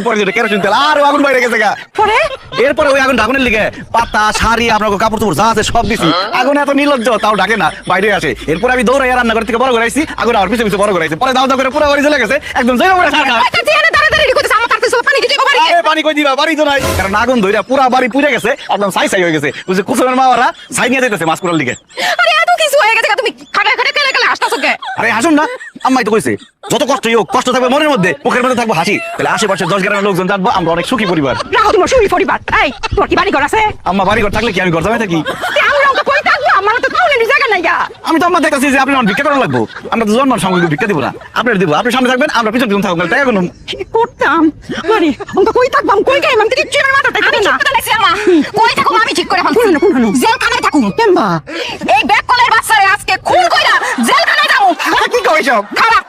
পরে যেটা কেরোসিন তেল আর আগুন বাইরে গেছে গা। পরে এরপরে ওই আগুন আগুনের লিগে পাতা শাড়ি আপনার কাপড় চোপড় যা আছে সব দিছি। আগুন এত নির্লজ্জ তাও ডাকে না, বাইরে আসে। এরপরে আমি দৌড়াই রান্না করে থেকে বড় করে আইছি, আগুন আর পিছে পিছে বড় করে আইছে। পরে দাও দাও করে পুরো বাড়ি চলে গেছে, একদম জয় করে ছাড়া। পানি কই দিবা, বাড়ি তো নাই। কারণ আগুন ধইরা পুরা বাড়ি পুড়ে গেছে, একদম ছাই ছাই হয়ে গেছে। বুঝছে কুসুমের মাওয়ারা ছাই নিয়ে যাইতেছে মাছ কুড়ার লিগে। আরে এত কিছু হয়ে গেছে তুমি খাটা খাটা কেলে কেলে হাসতাছো কে? আরে হাসুন না, আম্মাই তো কইছে যত কষ্টই হোক কষ্ট থাকবে মনের মধ্যে, মুখের মধ্যে থাকবে হাসি। তাহলে আশেপাশে 10 গ্রামের লোকজন জানবো আমরা অনেক সুখী পরিবার। রাখো তোমার সুরি পরিবার। এই তোর কি বাড়ি ঘর আছে? আম্মা বাড়ি ঘর থাকলে কি আমি ঘর জামাই থাকি? আমরা তো কই থাকবো, আমার তো টাউনের জায়গা নাই গা। আমি তো আম্মা দেখতেছি যে আপনি আমার ভিক্ষা করা লাগবো। আমরা তো জন্মার সঙ্গে ভিক্ষা দিব না, আপনার দিব। আপনি সামনে থাকবেন, আমরা পিছনে থাকবো, তাই কোনো কি করতাম? আরে আমরা কই থাকবো, আমি কই গাইম, আমি তো কিচ্ছু আমার মাথাতে থাকে না। কই থাকুম আমি ঠিক করে কোন না, কোন না। জেলখানায় থাকুম। কেমবা এই ব্যাক কলের বাচ্চারে আজকে খুন কইরা জেলখানায় যাবো। কি কই সব? খারাপ